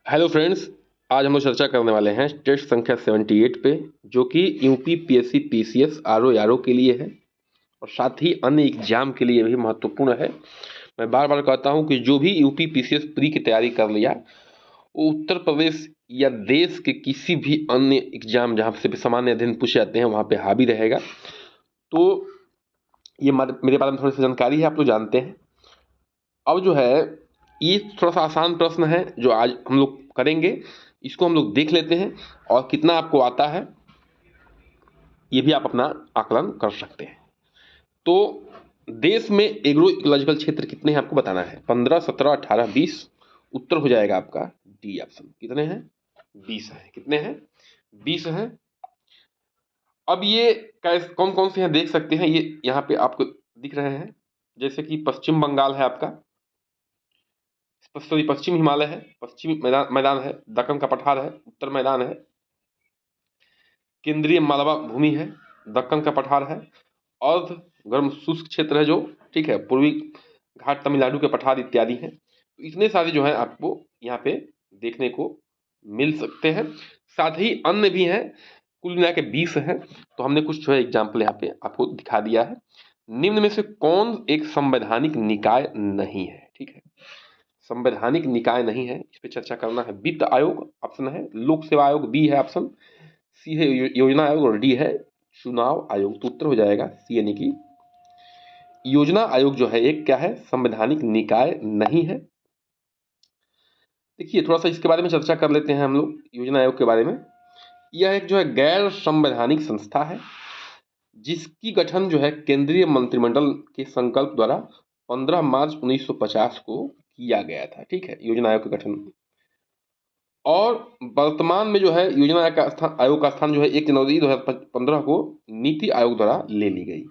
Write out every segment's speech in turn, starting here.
Hello friends. आज हम लोग चर्चा करने वाले हैं टेस्ट संख्या 78 पे, जो कि यूपी पीएससी पीसीएस आरओ के लिए है और साथ ही अन्य एग्जाम के लिए भी महत्वपूर्ण है। मैं बार बार कहता हूं कि जो भी यूपी पीसीएस प्री की तैयारी कर लिया वो उत्तर प्रदेश या देश के किसी भी अन्य एग्जाम जहां से भी सामान्य अध्ययन पूछे जाते हैं वहां पे हावी रहेगा। तो ये मेरे बारे में थोड़ी सी जानकारी है, आप लोग जानते हैं। अब जो है ये थोड़ा सा आसान प्रश्न है जो आज हम लोग करेंगे, इसको हम लोग देख लेते हैं और कितना आपको आता है ये भी आप अपना आकलन कर सकते हैं। तो देश में एग्रो इकोलॉजिकल क्षेत्र कितने हैं आपको बताना है। 15, 17, 18, 20। उत्तर हो जाएगा आपका डी ऑप्शन। कितने हैं? 20 हैं। कितने हैं? 20 हैं। अब ये कौन कौन से हैं देख सकते हैं, ये यहाँ पे आपको दिख रहे हैं। जैसे कि पश्चिम बंगाल है आपका, सॉरी पश्चिम हिमालय है, पश्चिमी मैदान है, दक्कन का पठार है, उत्तर मैदान है, केंद्रीय मालवा भूमि है, दक्कन का पठार है, अर्ध गर्म शुष्क क्षेत्र है जो, ठीक है, पूर्वी घाट तमिलनाडु के पठार इत्यादि हैं। तो इतने सारे जो है आपको यहाँ पे देखने को मिल सकते हैं। साथ ही अन्य भी हैं, कुल मिला के 20 हैं। तो हमने कुछ जो है एग्जाम्पल यहाँ पे आपको दिखा दिया है। निम्न में से कौन एक संवैधानिक निकाय नहीं है? ठीक है, संवैधानिक निकाय नहीं है, इस पे चर्चा करना है। वित्त आयोग ऑप्शन है, लोक सेवा आयोग बी है ऑप्शन, सी है योजना आयोग और डी है चुनाव आयोग। तो उत्तर हो जाएगा सी, यानी कि योजना आयोग जो है एक क्या है, संवैधानिक निकाय नहीं है। देखिए थोड़ा सा इसके बारे में चर्चा कर लेते हैं हम लोग योजना आयोग के बारे में। यह एक जो है गैर संवैधानिक संस्था है जिसकी गठन जो है केंद्रीय मंत्रिमंडल के संकल्प द्वारा 15 मार्च 1950 को किया गया था। ठीक है, योजना आयोग का गठन। और वर्तमान में जो है योजना आयोग का स्थान जो है 1 जनवरी 2015 को नीति आयोग द्वारा ले ली गई।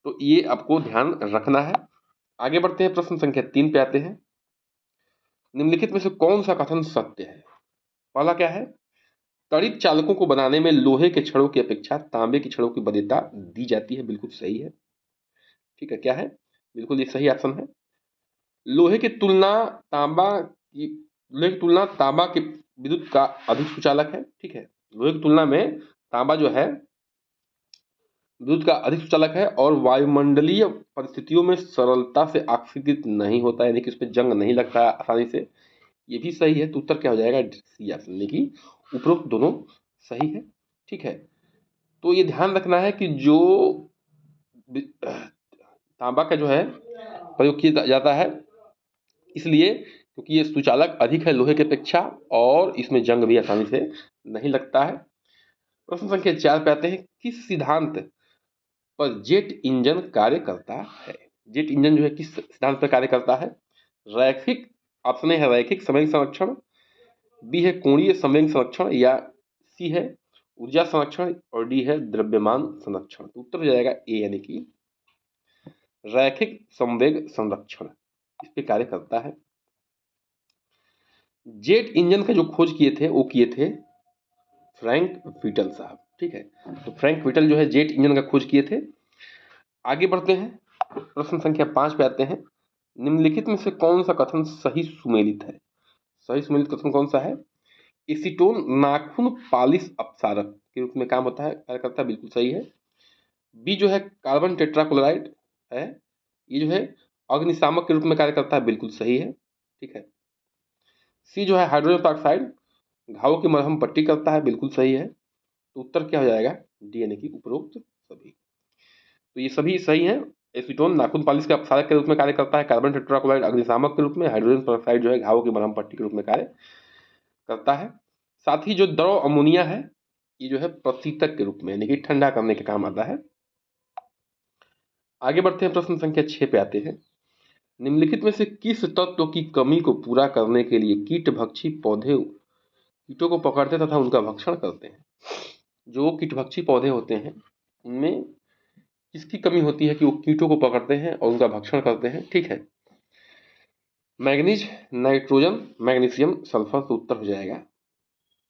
तो ये आपको ध्यान रखना है। आगे बढ़ते हैं, प्रश्न संख्या 3 पे आते हैं। निम्नलिखित में से कौन सा कथन सत्य है? पहला क्या है, त्वरित चालकों को बनाने में लोहे के छड़ों की अपेक्षा तांबे की छड़ों की वरीयता दी जाती है। बिल्कुल सही है। ठीक है, क्या है? बिल्कुल ये सही ऑप्शन है। लोहे की तुलना तांबा के विद्युत का अधिक सुचालक है। ठीक है, लोहे की तुलना में तांबा जो है विद्युत का अधिक सुचालक है और वायुमंडलीय परिस्थितियों में सरलता से ऑक्सीकृत नहीं होता है, यानी कि उसमें जंग नहीं लगता है आसानी से। ये भी सही है। तो उत्तर क्या हो जाएगा? सी ऑप्शन, यानी कि उपरोक्त दोनों सही है। ठीक है, तो ये ध्यान रखना है कि जो तांबा का जो है प्रयोग किया जाता है इसलिए क्योंकि ये सुचालक अधिक है लोहे की अपेक्षा और इसमें जंग भी आसानी से नहीं लगता है। प्रश्न संख्या 4 पे आते हैं। किस सिद्धांत पर जेट इंजन कार्य करता है? जेट इंजन जो है किस सिद्धांत पर कार्य करता है? रैखिक ऑप्शन है रैखिक संवेग संरक्षण, बी है कोणीय संवेग संरक्षण, या सी है ऊर्जा संरक्षण और डी है द्रव्यमान संरक्षण। तो उत्तर हो जाएगा ए, यानी कि रैखिक संवेग संरक्षण इस पे कार्य करता है। जेट इंजन का जो खोज किए थे वो किए थे फ्रैंक व्हिटल साहब। ठीक है, तो फ्रैंक व्हिटल जो है जेट इंजन का खोज किए थे। आगे बढ़ते हैं, प्रश्न संख्या 5 पे आते हैं। निम्नलिखित में से कौन सा कथन सही सुमेलित है? सही सुमेलित कथन कौन सा है? एसीटोन नाखून पालिश अपसारक के रूप में काम होता है, कार्य करता है। बिल्कुल सही है। बी जो है कार्बन टेट्राक्लोराइड है, ये जो है अग्निशामक के रूप में कार्य करता है। बिल्कुल सही है। ठीक है। सी जो है हाइड्रोजन पेरोक्साइड घावों की मरहम पट्टी करता है। बिल्कुल सही है। तो उत्तर क्या हो जाएगा? डी, यानी कि उपरोक्त सभी। तो ये सभी सही हैं। एसीटोन नाखून पालिश के अपसारक के रूप में कार्य करता है, कार्बन टेट्राक्लोराइड अग्निशामक के रूप में, हाइड्रोजन पेरोक्साइड जो है घावों की मरहम पट्टी के रूप में कार्य करता है। साथ ही जो द्रव अमोनिया है ये जो है प्रशीतक के रूप में, यानी कि ठंडा करने के काम आता है। आगे बढ़ते हैं, प्रश्न संख्या 6 पे आते हैं। निम्नलिखित में से किस तत्व की कमी को पूरा करने के लिए कीटभक्षी पौधे कीटों को पकड़ते तथा उनका भक्षण करते हैं? जो कीटभक्षी पौधे होते हैं उनमें किसकी कमी होती है कि वो कीटों को पकड़ते हैं और उनका भक्षण करते हैं? ठीक है, मैग्नीज, नाइट्रोजन, मैग्नीशियम, सल्फर। तो उत्तर हो जाएगा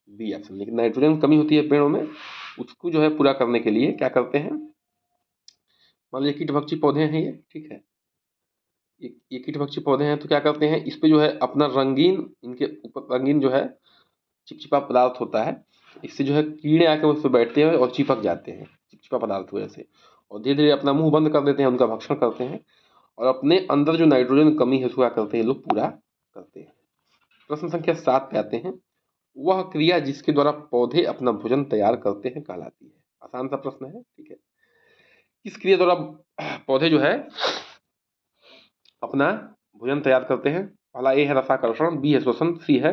बी ऑप्शन। लेकिन नाइट्रोजन की कमी होती है पेड़ों में, उसको जो है पूरा करने के लिए क्या करते हैं? मान लीजिए कीटभक्षी पौधे हैं ये, ठीक है, ये कीट भक्षी पौधे हैं, तो क्या करते हैं इस पे जो है अपना रंगीन, इनके ऊपर रंगीन जो है चिपचिपा पदार्थ होता है, इससे जो है कीड़े आके उस पर बैठते हैं और चिपक जाते हैं चिपचिपा पदार्थ की वजह से, और धीरे धीरे अपना मुंह बंद कर देते हैं, उनका भक्षण करते हैं और अपने अंदर जो नाइट्रोजन कमी है उसको क्या करते हैं ये लोग पूरा करते हैं। प्रश्न संख्या 7 पे आते हैं। वह क्रिया जिसके द्वारा पौधे अपना भोजन तैयार करते हैं कहलाती है। आसान सा प्रश्न है, ठीक है। किस क्रिया द्वारा पौधे जो है अपना भोजन तैयार करते हैं? पहला ए है रसाकर्षण, बी है श्वसन, सी है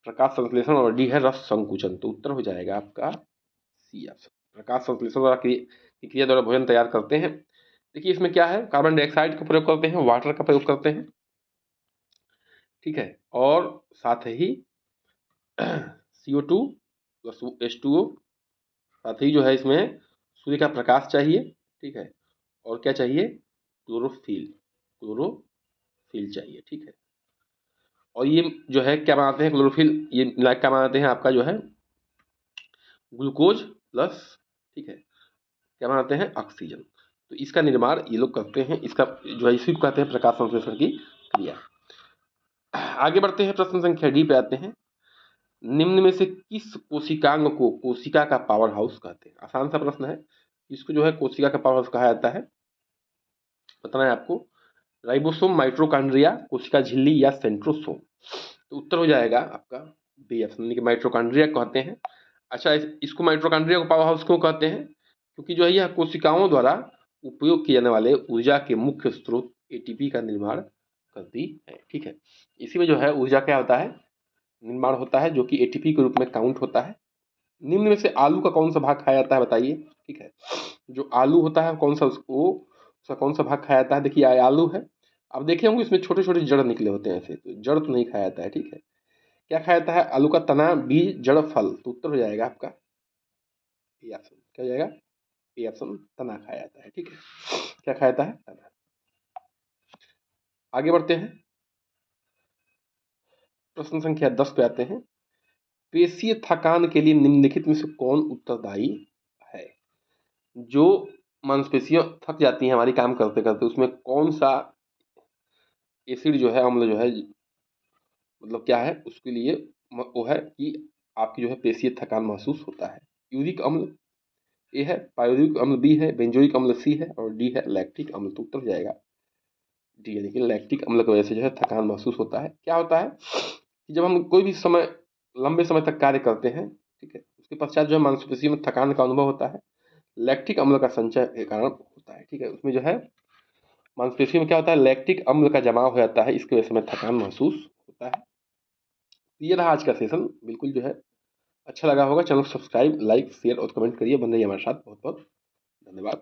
प्रकाश संश्लेषण और डी है रस संकुचन। तो उत्तर हो जाएगा आपका सी ऑप्शन, प्रकाश संश्लेषण द्वारा की क्रिया द्वारा भोजन तैयार करते हैं। देखिए इसमें क्या है, कार्बन डाइऑक्साइड का प्रयोग करते हैं, वाटर का प्रयोग करते हैं, ठीक है, और साथ ही CO2 प्लस H2O, साथ ही जो है इसमें सूर्य का प्रकाश चाहिए, ठीक है, और क्या चाहिए, क्लोरोफिल चाहिए, ठीक है। और ये जो है क्या बनाते हैं क्लोरोफिल, ये मिला क्या बनाते हैं आपका जो है ग्लूकोज प्लस, ठीक है, क्या बनाते हैं ऑक्सीजन। तो इसका निर्माण ये लोग करते हैं, इसका जो है इसी को कहते हैं प्रकाश संश्लेषण की क्रिया। आगे बढ़ते हैं, प्रश्न संख्या डी पे आते हैं। निम्न में से किस कोशिकांग को कोशिका का पावर हाउस कहते हैं? आसान सा प्रश्न है, इसको जो है कोशिका का पावर हाउस कहा जाता है, बताना है आपको। राइबोसोम, माइटोकॉन्ड्रिया, कोशिका झिल्ली या सेंट्रोसोम। तो उत्तर हो जाएगा आपका बी ऑप्शन, कि माइटोकॉन्ड्रिया कहते हैं। अच्छा, इसको माइटोकॉन्ड्रिया को पावर हाउस क्यों कहते हैं? क्योंकि जो है यह कोशिकाओं द्वारा उपयोग किए जाने वाले ऊर्जा के मुख्य स्रोत एटीपी का निर्माण करती है, ठीक है। इसी में जो है ऊर्जा क्या होता है, निर्माण होता है, जो कि एटीपी के रूप में काउंट होता है। निम्न में से आलू का कौन सा भाग खाया जाता है बताइए, ठीक है। जो आलू होता है कौन सा, उसका कौन सा भाग खाया जाता है? देखिए आलू है, अब देखे होंगे इसमें छोटे छोटे जड़ निकले होते हैं ऐसे, तो जड़ तो नहीं खाया जाता है, ठीक है। क्या खाया जाता है? आलू का तना, बीज, जड़, फल। तो उत्तर हो जाएगा आपका ए ऑप्शन, क्या हो जाएगा ए ऑप्शन, तना खाया जाता है, ठीक है। क्या खाया जाता है? तना। आगे बढ़ते हैं, प्रश्न संख्या 10 पे आते हैं। पेशीय थकान के लिए निम्नलिखित में से कौन उत्तरदायी है? जो मांसपेशियां थक जाती हैं हमारी काम करते करते, उसमें कौन सा एसिड जो है, अम्ल जो है, मतलब क्या है उसके लिए, वो है कि आपकी जो है पेशीय थकान महसूस होता है। यूरिक अम्ल ए है, पायोरिक अम्ल बी है, बेंजोइक अम्ल सी है और डी है लैक्टिक अम्ल। तो उत्तर हो जाएगा डी है। देखिए लैक्टिक अम्ल की वजह से जो है थकान महसूस होता है। क्या होता है कि जब हम कोई भी समय लंबे समय तक कार्य करते हैं, ठीक है, उसके पश्चात जो है मांसपेशियों में थकान का अनुभव होता है, लैक्टिक अम्ल का संचय के कारण होता है, ठीक है। उसमें जो है मांसपेशियों में क्या होता है, लैक्टिक अम्ल का जमाव हो जाता है, इसकी वजह से हमें थकान महसूस होता है। तो ये रहा आज का सेशन, बिल्कुल जो है अच्छा लगा होगा। चैनल को सब्सक्राइब, लाइक, शेयर और कमेंट करिए। बन रही है हमारे साथ। बहुत बहुत धन्यवाद।